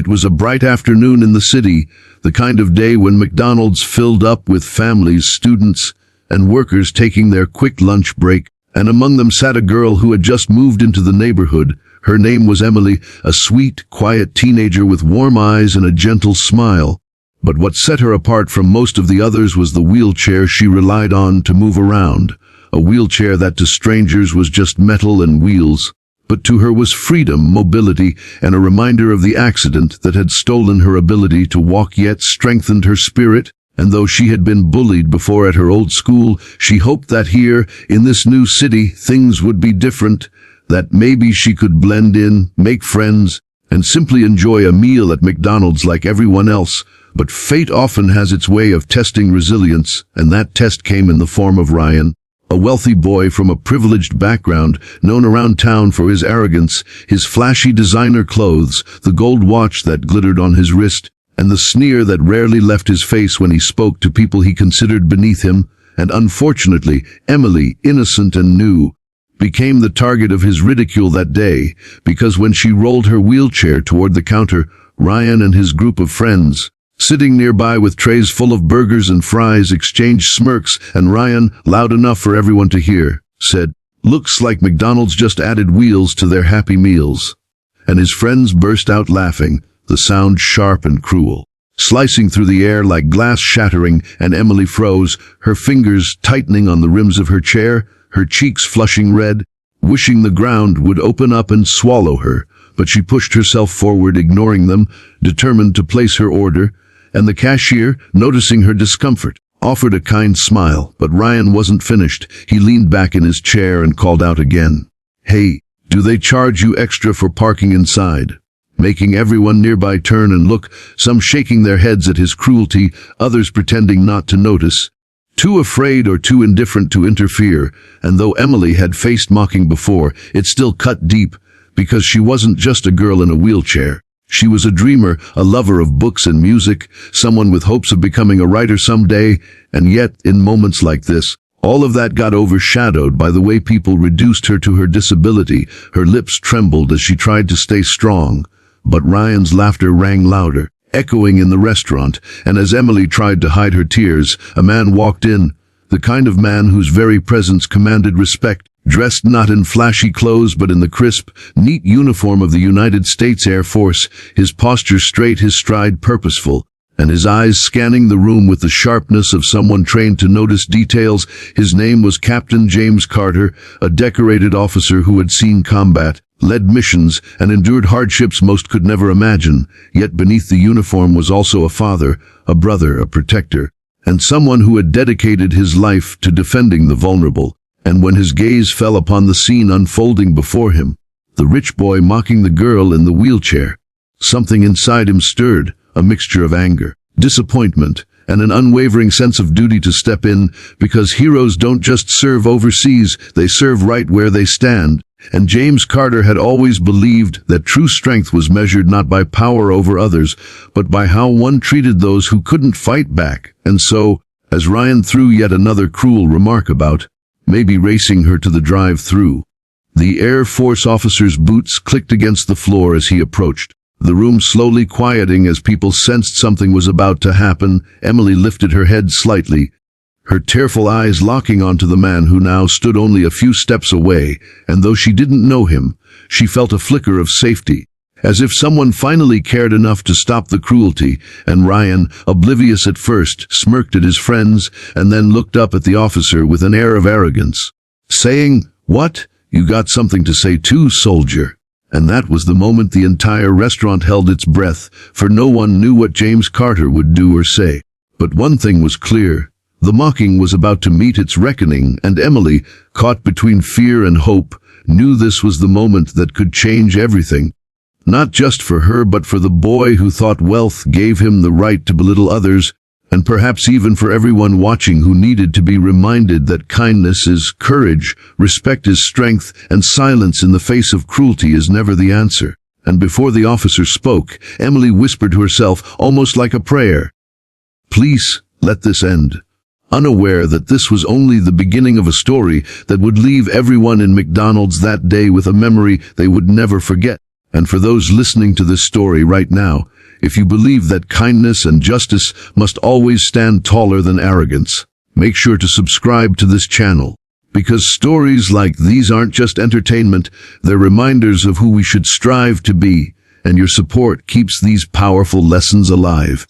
It was a bright afternoon in the city, the kind of day when McDonald's filled up with families, students, and workers taking their quick lunch break, and among them sat a girl who had just moved into the neighborhood. Her name was Emily, a sweet, quiet teenager with warm eyes and a gentle smile. But what set her apart from most of the others was the wheelchair she relied on to move around. A wheelchair that to strangers was just metal and wheels, but to her was freedom, mobility, and a reminder of the accident that had stolen her ability to walk yet strengthened her spirit. And though she had been bullied before at her old school, she hoped that here, in this new city, things would be different, that maybe she could blend in, make friends, and simply enjoy a meal at McDonald's like everyone else. But fate often has its way of testing resilience, and that test came in the form of Ryan, a wealthy boy from a privileged background, known around town for his arrogance, his flashy designer clothes, the gold watch that glittered on his wrist, and the sneer that rarely left his face when he spoke to people he considered beneath him. And unfortunately, Emily, innocent and new, became the target of his ridicule that day, because when she rolled her wheelchair toward the counter, Ryan and his group of friends, sitting nearby with trays full of burgers and fries, exchanged smirks, and Ryan, loud enough for everyone to hear, said, "Looks like McDonald's just added wheels to their Happy Meals." And his friends burst out laughing, the sound sharp and cruel, slicing through the air like glass shattering, and Emily froze, her fingers tightening on the rims of her chair, her cheeks flushing red, wishing the ground would open up and swallow her. But she pushed herself forward, ignoring them, determined to place her order, and the cashier, noticing her discomfort, offered a kind smile. But Ryan wasn't finished. He leaned back in his chair and called out again, "Hey, do they charge you extra for parking inside?" Making everyone nearby turn and look, some shaking their heads at his cruelty, others pretending not to notice, too afraid or too indifferent to interfere. And though Emily had faced mocking before, it still cut deep, because she wasn't just a girl in a wheelchair. She was a dreamer, a lover of books and music, someone with hopes of becoming a writer someday. And yet, in moments like this, all of that got overshadowed by the way people reduced her to her disability. Her lips trembled as she tried to stay strong. But Ryan's laughter rang louder, echoing in the restaurant, and as Emily tried to hide her tears, a man walked in, the kind of man whose very presence commanded respect, dressed not in flashy clothes but in the crisp, neat uniform of the United States Air Force, his posture straight, his stride purposeful, and his eyes scanning the room with the sharpness of someone trained to notice details. His name was Captain James Carter, a decorated officer who had seen combat, led missions, and endured hardships most could never imagine. Yet beneath the uniform was also a father, a brother, a protector, and someone who had dedicated his life to defending the vulnerable. And when his gaze fell upon the scene unfolding before him, the rich boy mocking the girl in the wheelchair, something inside him stirred, a mixture of anger, disappointment, and an unwavering sense of duty to step in, because heroes don't just serve overseas, they serve right where they stand. And James Carter had always believed that true strength was measured not by power over others, but by how one treated those who couldn't fight back. And so, as Ryan threw yet another cruel remark about maybe racing her to the drive-thru, the Air Force officer's boots clicked against the floor as he approached, the room slowly quieting as people sensed something was about to happen. Emily lifted her head slightly, her tearful eyes locking onto the man who now stood only a few steps away, and though she didn't know him, she felt a flicker of safety, as if someone finally cared enough to stop the cruelty. And Ryan, oblivious at first, smirked at his friends, and then looked up at the officer with an air of arrogance, saying, "What? You got something to say too, soldier?" And that was the moment the entire restaurant held its breath, for no one knew what James Carter would do or say. But one thing was clear. The mocking was about to meet its reckoning, and Emily, caught between fear and hope, knew this was the moment that could change everything. Not just for her, but for the boy who thought wealth gave him the right to belittle others, and perhaps even for everyone watching who needed to be reminded that kindness is courage, respect is strength, and silence in the face of cruelty is never the answer. And before the officer spoke, Emily whispered to herself, almost like a prayer, "Please, let this end," unaware that this was only the beginning of a story that would leave everyone in McDonald's that day with a memory they would never forget. And for those listening to this story right now, if you believe that kindness and justice must always stand taller than arrogance, make sure to subscribe to this channel. Because stories like these aren't just entertainment, they're reminders of who we should strive to be, and your support keeps these powerful lessons alive.